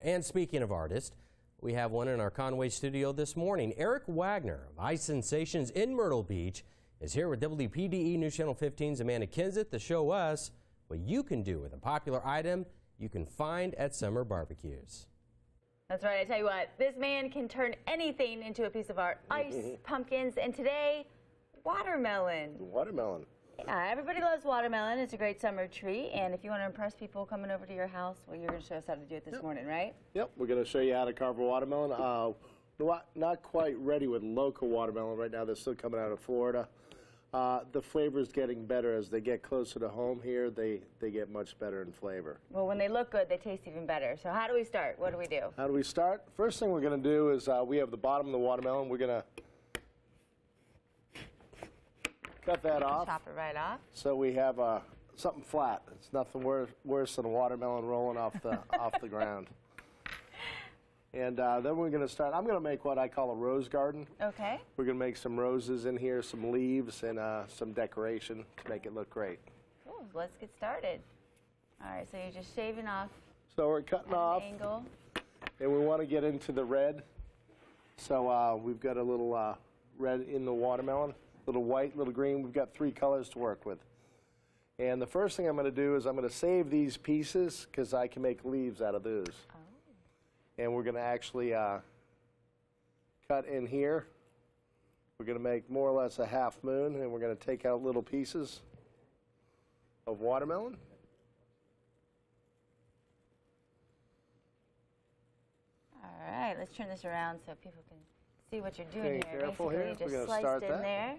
And speaking of artists, we have one in our Conway studio this morning. Eric Wagner of Ice Sensations in Myrtle Beach is here with WPDE News Channel 15's Amanda Kinsett to show us what you can do with a popular item you can find at summer barbecues. That's right. I tell you what, this man can turn anything into a piece of art. Ice, pumpkins, and today, watermelon. Watermelon. Yeah, everybody loves watermelon. It's a great summer treat. And if you want to impress people coming over to your house, well, you're going to show us how to do it this morning, right? Yep, we're going to show you how to carve a watermelon. Not quite ready with local watermelon right now. They're still coming out of Florida. The flavor is getting better as they get closer to home here. They get much better in flavor. Well, when they look good, they taste even better. So how do we start? What do we do? How do we start? First thing we're going to do is we have the bottom of the watermelon. We're going to cut that off. Chop it right off. So we have something flat. It's nothing worse than a watermelon rolling off the ground. And then we're going to start. I'm going to make what I call a rose garden. Okay. We're going to make some roses in here, some leaves, and some decoration to make it look great. Cool. Let's get started. All right. So you're just shaving off. So we're cutting off. An angle. And we want to get into the red. So we've got a little red in the watermelon, little white, little green. We've got 3 colors to work with. And the first thing I'm going to do is I'm going to save these pieces because I can make leaves out of those. Oh. And we're going to actually cut in here. We're going to make more or less a half moon, and we're going to take out little pieces of watermelon. All right, let's turn this around so people can see what you're doing Okay, here. careful Basically, here. you just We're gonna sliced start in that. there.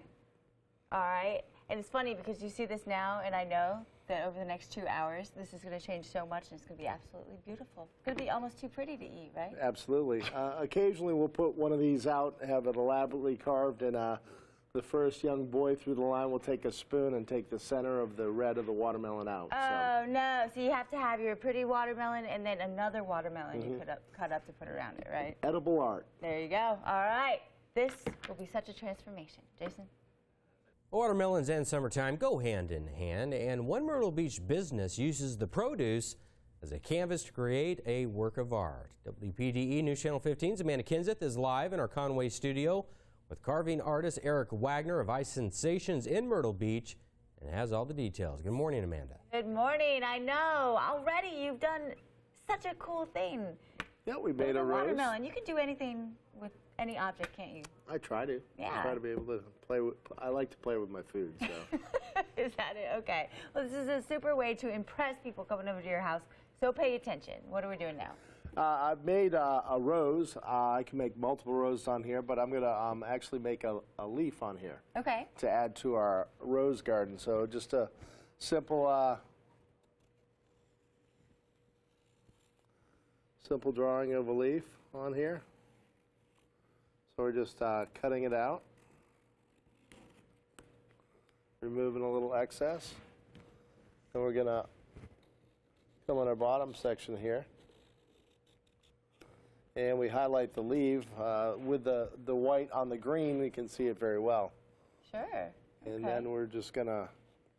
All right, and it's funny because you see this now, and I know that over the next 2 hours, this is going to change so much, and it's going to be absolutely beautiful. It's going to be almost too pretty to eat, right? Absolutely. Occasionally, we'll put one of these out, have it elaborately carved, and the first young boy through the line will take a spoon and take the center of the red of the watermelon out. Oh, no. So you have to have your pretty watermelon and then another watermelon you cut up to put around it, right? Edible art. There you go. All right. This will be such a transformation. Jason? Watermelons and summertime go hand in hand, and one Myrtle Beach business uses the produce as a canvas to create a work of art. WPDE News Channel 15's Amanda Kinsett is live in our Conway studio with carving artist Eric Wagner of Ice Sensations in Myrtle Beach, and has all the details. Good morning, Amanda. Good morning. I know. Already you've done such a cool thing. Yeah, we made a rose. Watermelon. You can do anything with any object, can't you? I try to. Yeah. I try to be able to play with. I like to play with my food. So. Is that it? Okay. Well, this is a super way to impress people coming over to your house. So pay attention. What are we doing now? I've made a rose. I can make multiple roses on here, but I'm going to actually make a leaf on here. Okay. To add to our rose garden. So just a simple simple drawing of a leaf on here. So we're just cutting it out, removing a little excess. And we're going to come on our bottom section here. And we highlight the leaf. With the white on the green, we can see it very well. Sure. Okay. And then we're just going to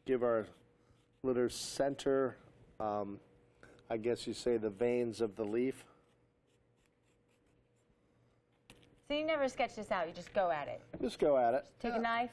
give our little center, I guess you say the veins of the leaf. So you never sketch this out, you just go at it. Just go at it. Just take a knife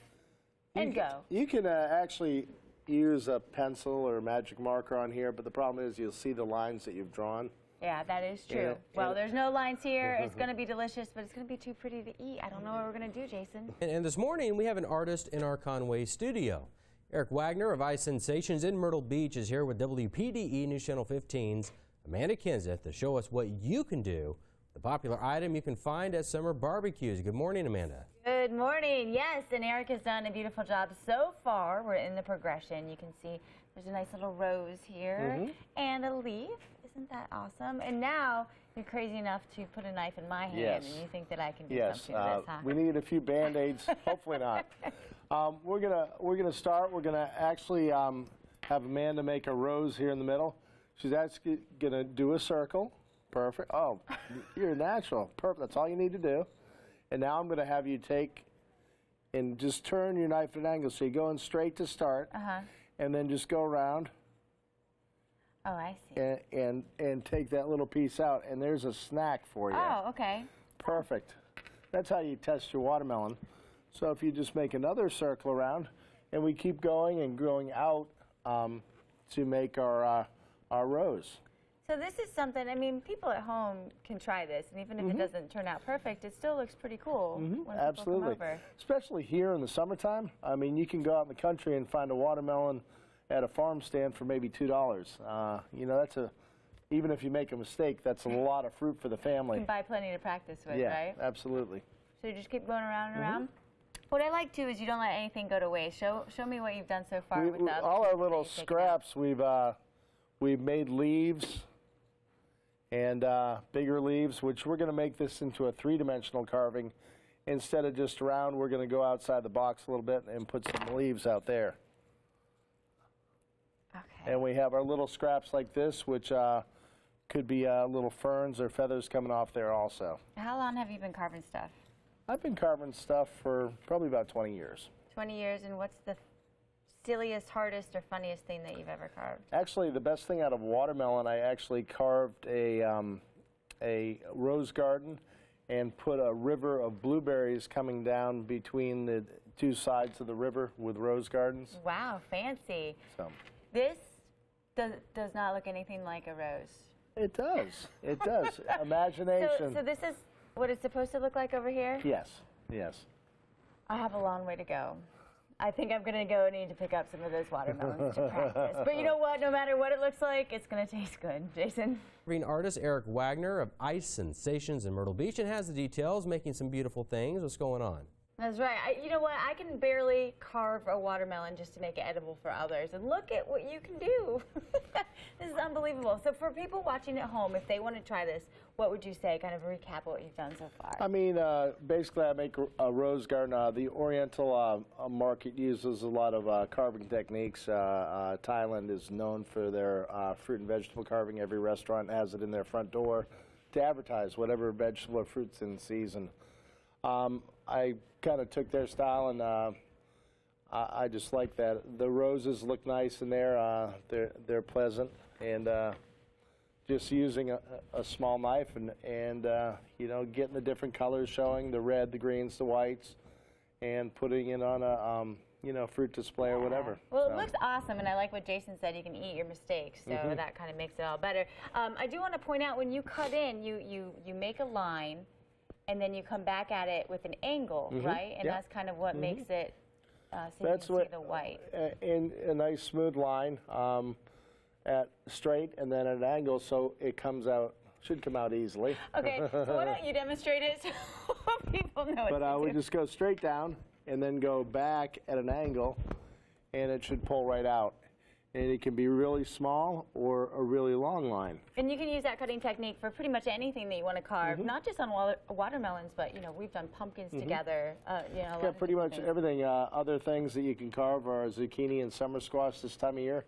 and go. You can actually use a pencil or a magic marker on here, but the problem is you'll see the lines that you've drawn. Yeah, that is true. Well, there's no lines here. It's going to be delicious, but it's going to be too pretty to eat. I don't know what we're going to do, Jason. And this morning, we have an artist in our Conway studio. Eric Wagner of Ice Sensations in Myrtle Beach is here with WPDE News Channel 15's Amanda Kinsett to show us what you can do, the popular item you can find at summer barbecues. Good morning, Amanda. Good morning. Yes, and Eric has done a beautiful job so far. We're in the progression. You can see there's a nice little rose here and a leaf. Isn't that awesome? And now you're crazy enough to put a knife in my hand, and you think that I can do something with this, huh? We need a few Band-Aids. Hopefully not. We're gonna start. We're gonna actually have Amanda make a rose here in the middle. She's actually gonna do a circle. Perfect. Oh, you're natural. Perfect. That's all you need to do. And now I'm going to have you take and just turn your knife at an angle. So you're going straight to start. And then just go around. Oh, I see. and take that little piece out, and there's a snack for you. Oh, okay. Perfect. That's how you test your watermelon. So if you just make another circle around, and we keep going and going out to make our rows. So this is something, I mean, people at home can try this, and even if it doesn't turn out perfect, it still looks pretty cool when Absolutely. people come over. Especially here in the summertime. I mean, you can go out in the country and find a watermelon at a farm stand for maybe $2. You know, that's even if you make a mistake, that's a lot of fruit for the family. You can buy plenty to practice with, Yeah, right? Absolutely. So you just keep going around and around? What I like, too, is you don't let anything go to waste. Show me what you've done so far with the all our little scraps, we've made leaves and bigger leaves, which we're going to make this into a three-dimensional carving. Instead of just round, we're going to go outside the box a little bit and put some leaves out there. Okay. And we have our little scraps like this, which could be little ferns or feathers coming off there also. How long have you been carving stuff? I've been carving stuff for probably about 20 years. 20 years, and what's the silliest, hardest, or funniest thing that you've ever carved? Actually, the best thing out of watermelon, I actually carved a rose garden and put a river of blueberries coming down between the two sides of the river with rose gardens. Wow, fancy. So. This does not look anything like a rose. It does. It does. Imagination. So this is what it's supposed to look like over here? Yes. Yes. I have a long way to go. I think I'm going to go need to pick up some of those watermelons to practice. But you know what? No matter what it looks like, it's going to taste good. Jason? Green artist Eric Wagner of Ice Sensations in Myrtle Beach and has the details, making some beautiful things. What's going on? That's right. You know what? I can barely carve a watermelon just to make it edible for others. And look at what you can do. This is unbelievable. So for people watching at home, if they want to try this, what would you say? Kind of recap what you've done so far. I mean, basically I make a rose garden. The Oriental market uses a lot of carving techniques. Thailand is known for their fruit and vegetable carving. Every restaurant has it in their front door to advertise whatever vegetable or fruit's in season. I kind of took their style, and I just like that. The roses look nice in there. They're pleasant, and just using a small knife and you know, getting the different colors showing, the red, the greens, the whites, and putting it on a you know, fruit display or whatever. Well, it looks awesome, and I like what Jason said. You can eat your mistakes, so that kind of makes it all better. I do want to point out, when you cut in, you make a line, and then you come back at it with an angle, right? And that's kind of what makes it so That's you can see the white. In a nice smooth line at straight and then at an angle, so it comes out, should come out easily. Okay, so why don't you demonstrate it so people know what to we do. just go straight down and then go back at an angle, and it should pull right out. And it can be really small or a really long line. And you can use that cutting technique for pretty much anything that you want to carve, not just on watermelons, but, you know, we've done pumpkins together. You know, Yeah, pretty much everything. Other things that you can carve are zucchini and summer squash this time of year.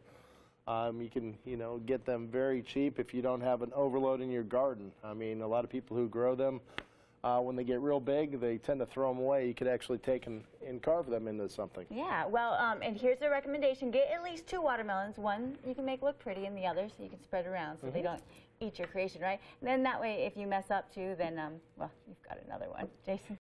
You can, you know, get them very cheap if you don't have an overload in your garden. I mean, a lot of people who grow them, when they get real big, they tend to throw them away. You could actually take and carve them into something. Yeah, well, and here's the recommendation. Get at least 2 watermelons. One you can make look pretty, and the other so you can spread around so they don't eat your creation, right? And then that way, if you mess up too, then, well, you've got another one. Jason?